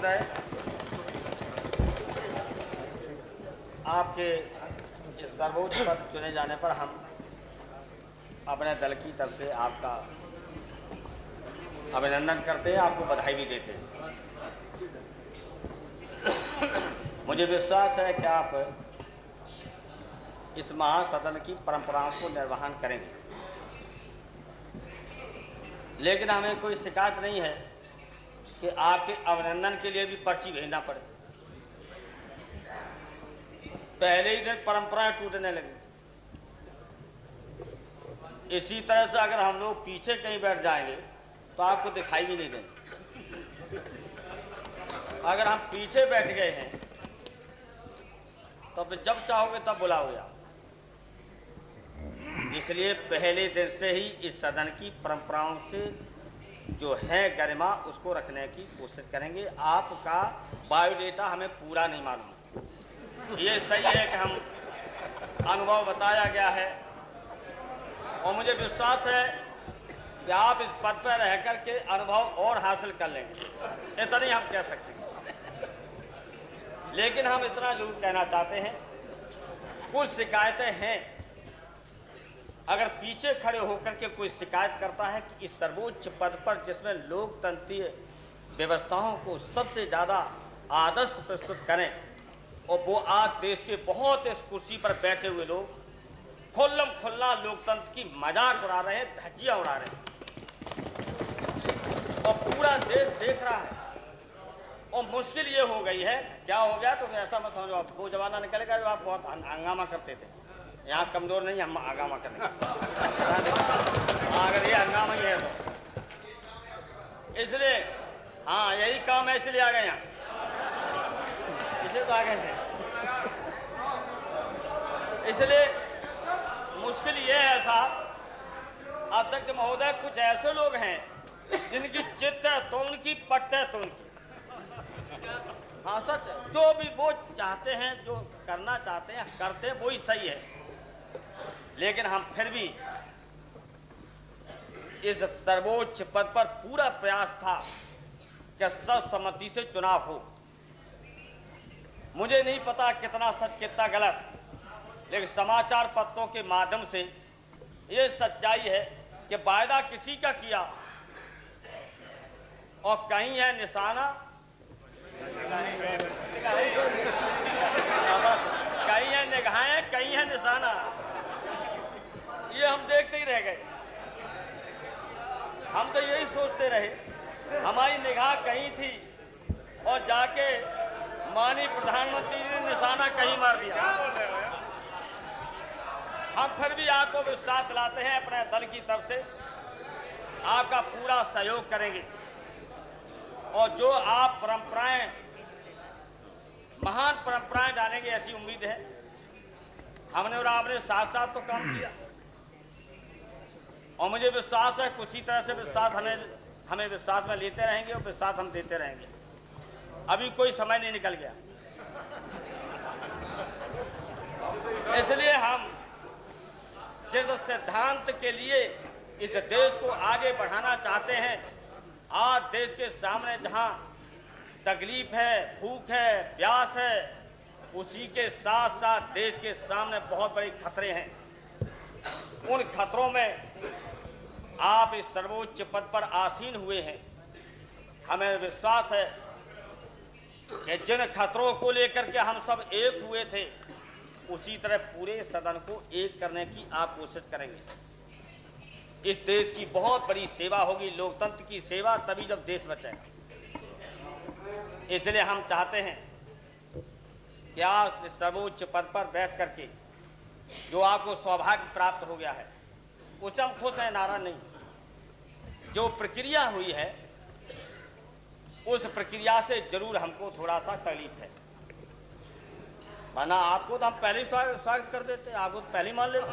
महोदय, आपके इस सर्वोच्च पद चुने जाने पर हम अपने दल की तरफ से आपका अभिनंदन करते हैं, आपको बधाई भी देते हैं। मुझे विश्वास है कि आप इस महासदन की परंपराओं को निर्वहन करेंगे, लेकिन हमें कोई शिकायत नहीं है कि आपके अभिनंदन के लिए भी पर्ची भेजना पड़े। पहले ही दिन परंपराएं टूटने लगी। इसी तरह से अगर हम लोग पीछे कहीं बैठ जाएंगे तो आपको दिखाई भी नहीं देंगे। अगर हम पीछे बैठ गए हैं तो फिर जब चाहोगे तब बुलाओगे आप। इसलिए पहले दिन से ही इस सदन की परंपराओं से जो है गरिमा, उसको रखने की कोशिश करेंगे। आपका बायोडेटा हमें पूरा नहीं मालूम। ये सही है कि हम अनुभव बताया गया है और मुझे विश्वास है कि आप इस पद पर रह करके अनुभव और हासिल कर लेंगे, इतना ही हम कह सकते हैं। लेकिन हम इतना जरूर कहना चाहते हैं, कुछ शिकायतें हैं। अगर पीछे खड़े होकर के कोई शिकायत करता है कि इस सर्वोच्च पद पर, जिसमें लोकतंत्रीय व्यवस्थाओं को सबसे ज्यादा आदर्श प्रस्तुत करें, और वो आज देश के बहुत इस कुर्सी पर बैठे हुए लोग खुल्लम खुल्ला लोकतंत्र की मजाक उड़ा रहे हैं, धज्जियां उड़ा रहे हैं और पूरा देश देख रहा है। और मुश्किल ये हो गई है, क्या हो गया तो ऐसा मत समझो, आप वो जमाना निकलेगा जो आप बहुत हंगामा करते थे। यहाँ कमजोर नहीं, हम हंगामा करेंगे। अगर ये हंगामा ही है तो इसलिए, हाँ यही काम है, इसलिए आ गए यहाँ, इसलिए तो आ गए थे। इसलिए मुश्किल ये है साहब, अध्यक्ष महोदय, कुछ ऐसे लोग हैं जिनकी चित्त है तो उनकी, पट्ट है तो उनकी। हाँ सच, जो भी वो चाहते हैं, जो करना चाहते हैं करते हैं, वही सही है। लेकिन हम फिर भी इस सर्वोच्च पद पर पूरा प्रयास था कि सर्वसम्मति से चुनाव हो। मुझे नहीं पता कितना सच कितना गलत, लेकिन समाचार पत्रों के माध्यम से ये सच्चाई है कि वायदा किसी का किया और कहीं है निशाना, कहीं है निगाहें, कहीं है निशाना। ये हम देखते ही रह गए। हम तो यही सोचते रहे, हमारी निगाह कहीं थी और जाके माननीय प्रधानमंत्री ने निशाना कहीं मार दिया। हम फिर भी आपको विश्वास दिलाते हैं, अपने दल की तरफ से आपका पूरा सहयोग करेंगे और जो आप परंपराएं, महान परंपराएं डालेंगे, ऐसी उम्मीद है। हमने और आपने साथ साथ तो काम किया और मुझे विश्वास है कुछ ही तरह से विश्वास हमें विश्वास में लेते रहेंगे और विश्वास हम देते रहेंगे। अभी कोई समय नहीं निकल गया, इसलिए हम जिस सिद्धांत के लिए इस देश को आगे बढ़ाना चाहते हैं, आज देश के सामने जहां तकलीफ है, भूख है, प्यास है, उसी के साथ साथ देश के सामने बहुत बड़े खतरे हैं। उन खतरों में आप इस सर्वोच्च पद पर आसीन हुए हैं। हमें विश्वास है कि जिन खतरों को लेकर के हम सब एक हुए थे, उसी तरह पूरे सदन को एक करने की आप कोशिश करेंगे। इस देश की बहुत बड़ी सेवा होगी, लोकतंत्र की सेवा, तभी जब देश बचेगा। इसलिए हम चाहते हैं कि आप इस सर्वोच्च पद पर बैठ करके जो आपको सौभाग्य प्राप्त हो गया है, उससे हम खुश हैं, नाराज नहीं। जो प्रक्रिया हुई है, उस प्रक्रिया से जरूर हमको थोड़ा सा तकलीफ है, वरना आपको तो हम पहले ही स्वागत कर देते, आपको तो पहले ही मान लेते,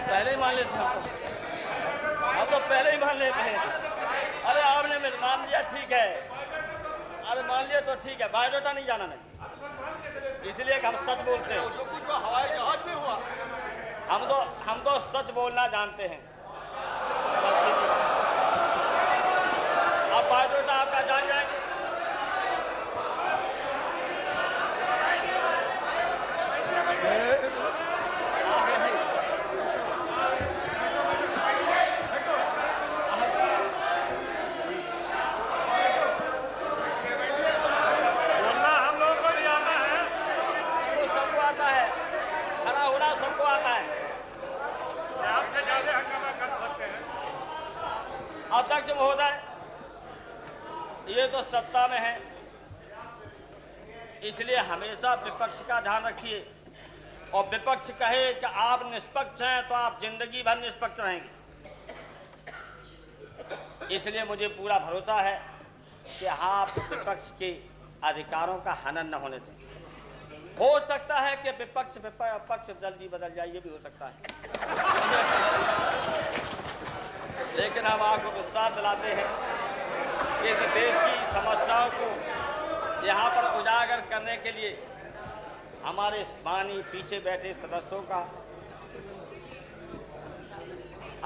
पहले ही मान लेते हम तो पहले ही मान लेते हैं। अरे आपने मान लिया, ठीक है, अरे मान लिया तो ठीक है, बायोडाटा नहीं जाना नहीं, इसलिए हम सच बोलते हैं। हवाई जहाज में हुआ, हम तो सच बोलना जानते हैं। अब बायोडाटा आपका ये तो सत्ता में है, इसलिए हमेशा विपक्ष का ध्यान रखिए। और विपक्ष कहे कि आप निष्पक्ष हैं तो आप जिंदगी भर निष्पक्ष रहेंगे। इसलिए मुझे पूरा भरोसा है कि आप विपक्ष के अधिकारों का हनन न होने दें। हो सकता है कि विपक्ष जल्दी बदल जाए, ये भी हो सकता है, लेकिन हम आपको विश्वास दिलाते हैं कि इस देश की समस्याओं को यहाँ पर उजागर करने के लिए हमारे माननीय पीछे बैठे सदस्यों का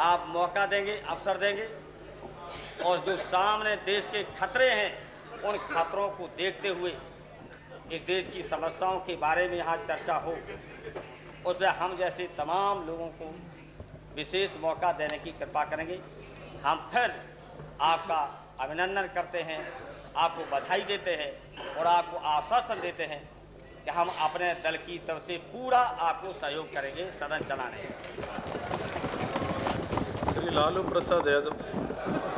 आप मौका देंगे, अवसर देंगे, और जो सामने देश के खतरे हैं उन खतरों को देखते हुए इस देश की समस्याओं के बारे में यहाँ चर्चा हो, उसमें हम जैसे तमाम लोगों को विशेष मौका देने की कृपा करेंगे। हम फिर आपका अभिनंदन करते हैं, आपको बधाई देते हैं और आपको आश्वासन देते हैं कि हम अपने दल की तरफ से पूरा आपको सहयोग करेंगे सदन चलाने। श्री लालू प्रसाद यादव।